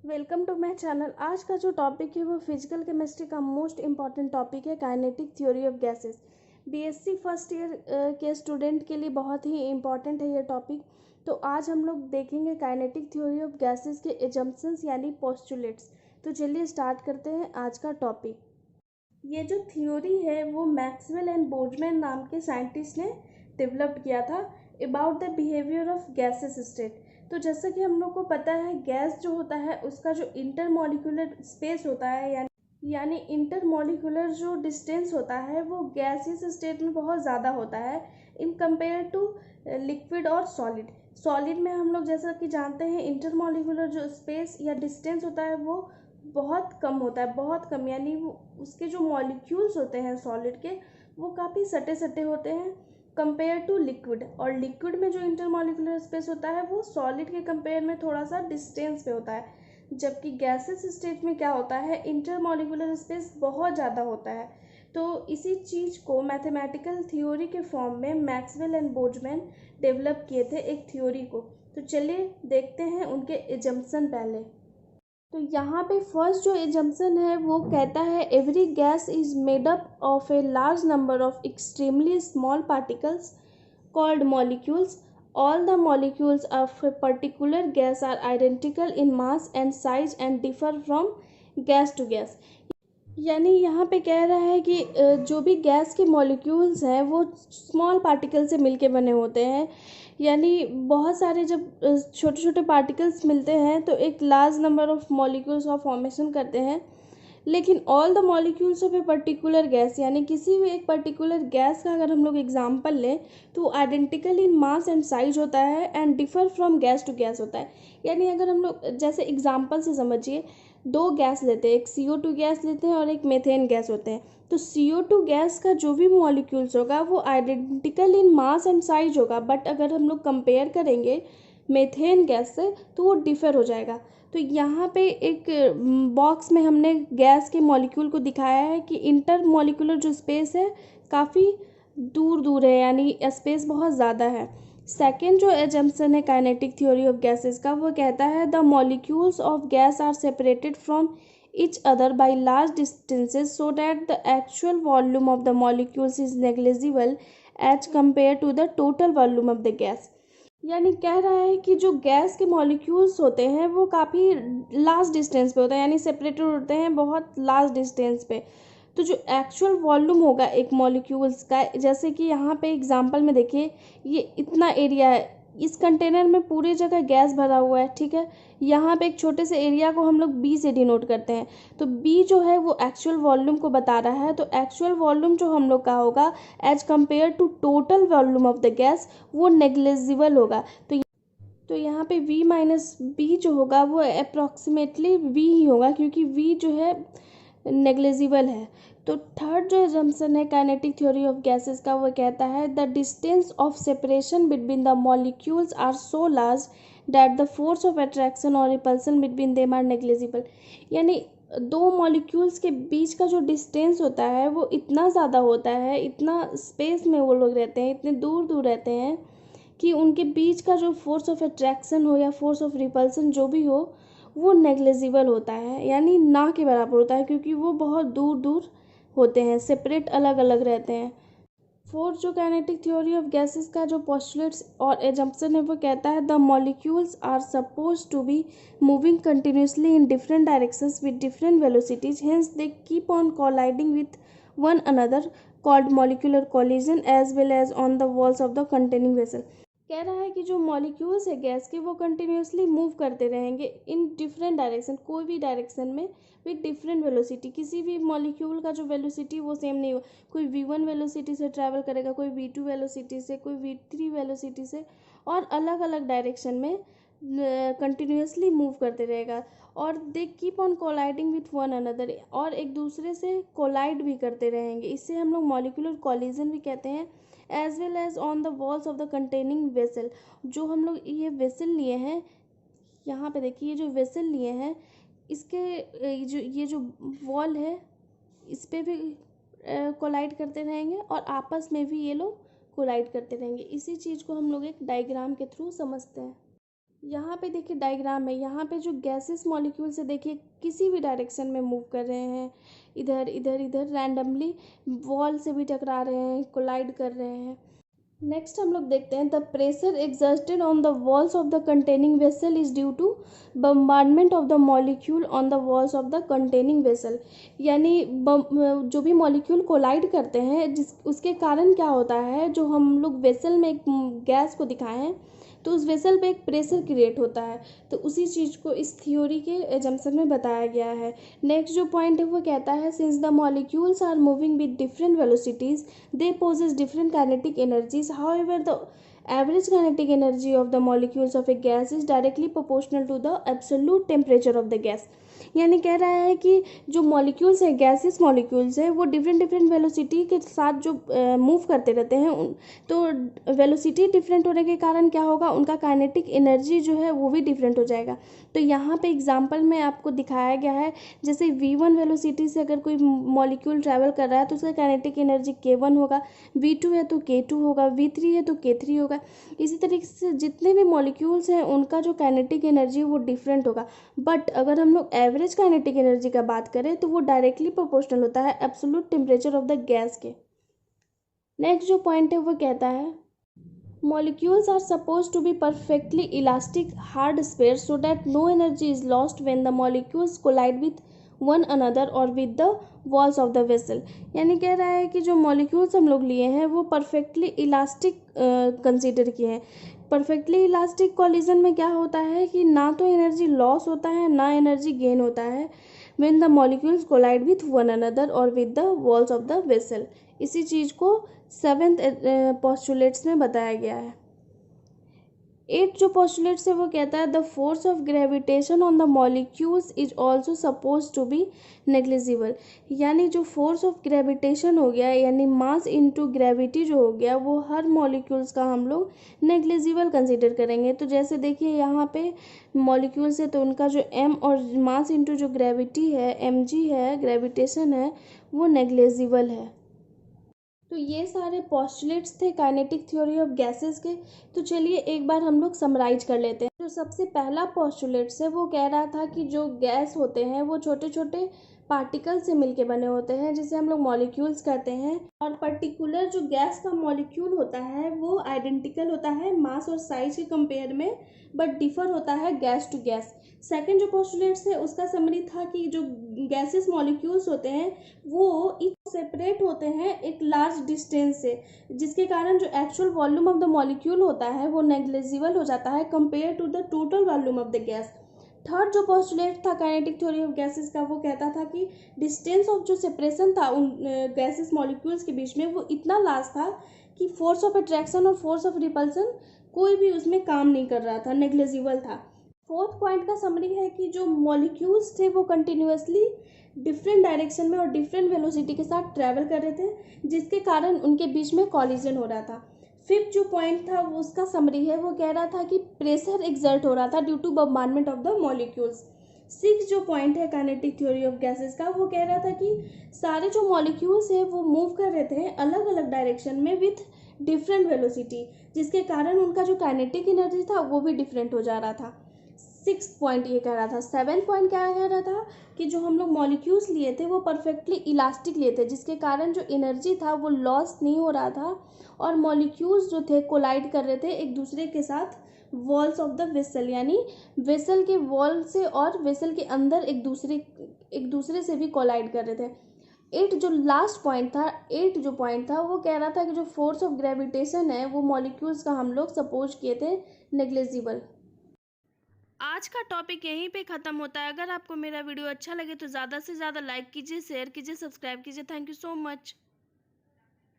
Welcome to my channel. आज का जो टॉपिक है वो फिजिकल केमिस्ट्री का मोस्ट इम्पॉर्टेंट टॉपिक है, kinetic theory of gases. BSc first year के स्टूडेंट के लिए बहुत ही इम्पॉर्टेंट है ये टॉपिक। तो आज हम लोग देखेंगे काइनेटिक थ्योरी ऑफ गैसेस के एजम्पशंस यानी पोस्टुलेट्स। तो चलिए स्टार्ट करते हैं आज का टॉपिक। ये जो थ्योरी है वो मैक्सवेल एंड बोल्ट्जमैन नाम के साइंटिस्ट ने डेवलप किया था about the behaviour of gases state. तो जैसा कि हम लोग को पता है, गैस जो होता है उसका जो इंटरमॉलिक्यूलर स्पेस होता है यानी इंटरमॉलिक्यूलर जो डिस्टेंस होता है वो गैसियस स्टेट में बहुत ज़्यादा होता है इन कंपेयर टू लिक्विड और सॉलिड। सॉलिड में हम लोग जैसा कि जानते हैं इंटरमॉलिक्यूलर जो स्पेस या डिस्टेंस होता है वो बहुत कम होता है, बहुत कम, यानी वो उसके जो मॉलिक्यूल्स होते हैं सॉलिड के वो काफ़ी सटे सटे होते हैं कंपेयर टू लिक्विड। और लिक्विड में जो इंटरमॉलिक्यूलर स्पेस होता है वो सॉलिड के कंपेयर में थोड़ा सा डिस्टेंस पे होता है, जबकि गैसेस स्टेट में क्या होता है, इंटरमॉलिक्यूलर स्पेस बहुत ज़्यादा होता है। तो इसी चीज़ को मैथमेटिकल थ्योरी के फॉर्म में मैक्सवेल एंड बोल्ट्जमैन डेवलप किए थे एक थ्योरी को। तो चलिए देखते हैं उनके एजम्पशन पहले। तो यहाँ पे फर्स्ट जो एजम्पशन है वो कहता है every gas is made up of a large number of extremely small particles called molecules. All the molecules of a particular gas are identical in mass and size and differ from gas to gas. यानी यहाँ पे कह रहा है कि जो भी gas के मॉलिक्यूल्स हैं वो स्मॉल पार्टिकल से मिलके बने होते हैं। यानी बहुत सारे जब छोटे छोटे पार्टिकल्स मिलते हैं तो एक लार्ज नंबर ऑफ मॉलिक्यूल्स का फॉर्मेशन करते हैं। लेकिन all the molecules of a particular gas, यानी किसी भी एक पर्टिकुलर गैस का अगर हम लोग एग्जांपल लें तो identical in mass and size होता है and differ from gas to gas होता है। यानी अगर हम लोग जैसे एग्जांपल से समझिए, दो गैस लेते हैं, एक CO2 गैस लेते हैं और एक मेथेन गैस होते हैं। तो CO2 गैस का जो भी मॉलिक्यूल्स होगा वो identical in mass and size होगा, बट अगर हम लोग कंपेयर करेंगे मेथेन गैस से तो वो डिफर हो जाएगा। तो यहाँ पे एक बॉक्स में हमने गैस के मॉलिक्यूल को दिखाया है कि इंटर मॉलिक्यूलर जो स्पेस है काफ़ी दूर दूर है, यानी स्पेस बहुत ज़्यादा है। सेकेंड जो एजम्पशन है काइनेटिक थ्योरी ऑफ गैसेस का, वो कहता है the molecules of gas are separated from each other by large distances so that the actual volume of the molecules is negligible as compared to the total volume of the gas। यानी कह रहा है कि जो gas के molecules होते हैं वो काफ़ी लार्ज डिस्टेंस पे होते हैं, यानी सेपरेटेड होते हैं बहुत लार्ज डिस्टेंस पे। तो जो एक्चुअल वॉल्यूम होगा एक मॉलिक्यूल्स का, जैसे कि यहाँ पे एग्जांपल में देखिए, ये इतना एरिया है, इस कंटेनर में पूरी जगह गैस भरा हुआ है, ठीक है। यहाँ पे एक छोटे से एरिया को हम लोग बी से डिनोट करते हैं। तो बी जो है वो एक्चुअल वॉल्यूम को बता रहा है। तो एक्चुअल वॉल्यूम जो हम लोग का होगा as compared to total volume of the gas वो नेग्लिजिबल होगा। तो यहाँ पे V माइनस बी जो होगा वो अप्रॉक्सीमेटली V ही होगा, क्योंकि V जो है नेग्लिजिबल है। तो थर्ड जो एजम्पशन है काइनेटिक थ्योरी ऑफ गैसेस का, वो कहता है the distance of separation between the molecules are so large that the force of attraction और repulsion between them are negligible. यानी दो मॉलिक्यूल्स के बीच का जो डिस्टेंस होता है वो इतना ज़्यादा होता है, इतना स्पेस में वो लोग रहते हैं, इतने दूर दूर रहते हैं कि उनके बीच का जो फोर्स ऑफ अट्रैक्शन हो या फोर्स ऑफ रिपल्सन जो भी हो वो नेग्लिजिबल होता है, यानी ना के बराबर होता है, क्योंकि वो बहुत दूर दूर होते हैं, सेपरेट अलग अलग रहते हैं। फोर्थ जो काइनेटिक थ्योरी ऑफ गैसेस का जो पोस्टुलेट्स और एजम्पशन है वो कहता है the molecules are suppose to be moving continuously in different directions with different velocities, hence they keep on colliding with one another called molecular collision as well as on the walls of the containing vessel। कह रहा है कि जो molecules है gas के वो continuously move करते रहेंगे इन डिफरेंट डायरेक्शन, कोई भी डायरेक्शन में विद डिफरेंट वेलोसिटी। किसी भी मॉलिक्यूल का जो वेलोसिटी वो सेम नहीं हो, कोई V1 वेलोसिटी से ट्रैवल करेगा, कोई V2 वेलोसिटी से, कोई V3 वेलोसिटी से, और अलग अलग डायरेक्शन में कंटिन्यूसली मूव करते रहेगा। और दे keep on colliding with one another, और एक दूसरे से कोलाइड भी करते रहेंगे, इससे हम लोग मॉलिक्यूलर कॉलिजन भी कहते हैं। As well as on the walls of the containing vessel, जो हम लोग ये वेसल लिए हैं, यहाँ पे देखिए ये जो वेसल लिए हैं इसके ये जो वॉल है इस पे भी कोलाइड करते रहेंगे और आपस में भी ये लोग कोलाइड करते रहेंगे। इसी चीज़ को हम लोग एक डायग्राम के थ्रू समझते हैं। यहाँ पे देखिए डायग्राम है, यहाँ पे जो गैसेस मॉलिक्यूल्स है देखिए किसी भी डायरेक्शन में मूव कर रहे हैं, इधर इधर इधर रैंडमली वॉल से भी टकरा रहे हैं, कोलाइड कर रहे हैं। नेक्स्ट हम लोग देखते हैं the pressure exerted on the walls of the containing vessel is due to bombardment of the molecule on the walls of the containing vessel. यानी जो भी मॉलिक्यूल कोलाइड करते हैं जिस उसके कारण क्या होता है, जो हम लोग वेसल में एक गैस को दिखाए हैं तो उस वेसल पे एक प्रेशर क्रिएट होता है। तो उसी चीज़ को इस थ्योरी के एजम्पशन में बताया गया है। नेक्स्ट जो पॉइंट है वो कहता है since the molecules are moving with different velocities they possess different kinetic energies. However, the average kinetic energy of the molecules of a gas is directly proportional to the absolute temperature of the gas. यानी कह रहा है कि जो molecules है, gases molecules है, वो different different velocity के साथ जो मूव करते रहते हैं तो वेलोसिटी डिफरेंट होने के कारण क्या होगा, उनका काइनेटिक एनर्जी जो है वो भी डिफरेंट हो जाएगा। तो यहाँ पे एग्जांपल में आपको दिखाया गया है, जैसे v1 वेलोसिटी से अगर कोई मॉलिक्यूल ट्रैवल कर रहा है तो उसका काइनेटिक एनर्जी k1 होगा, v2 है तो k2 होगा, v3 है तो k3 होगा। इसी तरीके से जितने भी मॉलिक्यूल्स हैं उनका जो काइनेटिक एनर्जी वो डिफरेंट होगा। बट अगर हम लोग एवरेज काइनेटिक एनर्जी का बात करें तो वो डायरेक्टली प्रोपोर्शनल होता है absolute temperature of the gas के। नेक्स्ट जो पॉइंट है वो कहता है molecules are supposed to be perfectly elastic hard spheres so that no energy is lost when the molecules collide with one another or with the walls of the vessel। यानी कह रहा है कि जो मॉलिक्यूल्स हम लोग लिए हैं वो परफेक्टली इलास्टिक कंसीडर किए हैं। परफेक्टली इलास्टिक कॉलिजन में क्या होता है कि ना तो एनर्जी लॉस होता है ना एनर्जी गेन होता है when the molecules collide with one another or with the walls of the vessel। इसी चीज़ को 7th पोस्टुलेट्स में बताया गया है। 8 जो पोस्टुलेट्स है वो कहता है the force of gravitation on the molecules is also suppose to be negligible. यानी जो फोर्स ऑफ ग्रेविटेशन हो गया यानी मास इनटू ग्रेविटी जो हो गया वो हर मॉलिक्यूल्स का हम लोग नेग्लिजिबल कंसीडर करेंगे। तो जैसे देखिए यहाँ पे मॉलिक्यूल्स है तो उनका जो m और मास इनटू जो ग्रेविटी है mg है, ग्रेविटेशन है, वो नेग्लिजिबल है। तो ये सारे पोस्टुलेट्स थे काइनेटिक थ्योरी ऑफ गैसेस के। तो चलिए एक बार हम लोग समराइज कर लेते हैं। जो सबसे पहला पोस्टुलेट्स है वो कह रहा था कि जो गैस होते हैं वो छोटे छोटे पार्टिकल से मिलके बने होते हैं जिसे हम लोग मॉलिक्यूल्स कहते हैं, और पर्टिकुलर जो गैस का मॉलिक्यूल होता है वो आइडेंटिकल होता है मास और साइज के कंपेयर में, बट डिफर होता है गैस टू गैस। सेकंड जो पोस्टुलेट्स है उसका समरी था कि जो गैसेस मॉलिक्यूल्स होते हैं वो सेपरेट होते हैं एक लार्ज डिस्टेंस से, जिसके कारण जो actual volume of the molecule होता है वो नेग्लिजिबल हो जाता है compare to the total volume of the gas. Third जो पोस्टुलेट था काइनेटिक थ्योरी ऑफ गैसेस का वो कहता था कि डिस्टेंस ऑफ जो सेपरेशन था उन गैसेस मॉलिक्यूल्स के बीच में वो इतना लार्ज था कि फोर्स ऑफ अट्रैक्शन और फोर्स ऑफ रिपल्सन कोई भी उसमें काम नहीं कर रहा था, नेग्लिजिबल था। फोर्थ पॉइंट का समरी है कि जो मॉलिक्यूल्स थे वो कंटिन्यूअसली डिफरेंट डायरेक्शन में और डिफरेंट वेलोसिटी के साथ ट्रैवल कर रहे थे जिसके कारण उनके बीच में कॉलिजन हो रहा था। फिफ्थ जो पॉइंट था वो उसका समरी है वो कह रहा था कि प्रेशर एक्सर्ट हो रहा था due to bombardment of the molecules. Six जो पॉइंट है काइनेटिक थ्योरी ऑफ गैसेस का वो कह रहा था कि सारे जो मॉलिक्यूल्स है वो मूव कर रहे थे अलग अलग डायरेक्शन में विथ डिफरेंट वेलोसिटी, जिसके कारण उनका जो काइनेटिक एनर्जी था वो भी डिफरेंट हो जा रहा था। सिक्स पॉइंट ये कह रहा था। सेवन पॉइंट क्या कह रहा था कि जो हम लोग मॉलिक्यूल्स लिए थे वो परफेक्टली इलास्टिक लिए थे जिसके कारण जो एनर्जी था वो लॉस नहीं हो रहा था, और मॉलिक्यूल्स जो थे कोलाइड कर रहे थे एक दूसरे के साथ वॉल्स ऑफ द वेसल, यानी वेसल के वॉल से और वेसल के अंदर एक दूसरे से भी कोलाइड कर रहे थे। एट जो लास्ट पॉइंट था, एट जो पॉइंट था वो कह रहा था कि जो फोर्स ऑफ ग्रेविटेशन है वो मॉलिक्यूल्स का हम लोग सपोज किए थे नेग्लिजिबल। आज का टॉपिक यहीं पे ख़त्म होता है। अगर आपको मेरा वीडियो अच्छा लगे तो ज़्यादा से ज़्यादा लाइक कीजिए, शेयर कीजिए, सब्सक्राइब कीजिए। Thank you so much.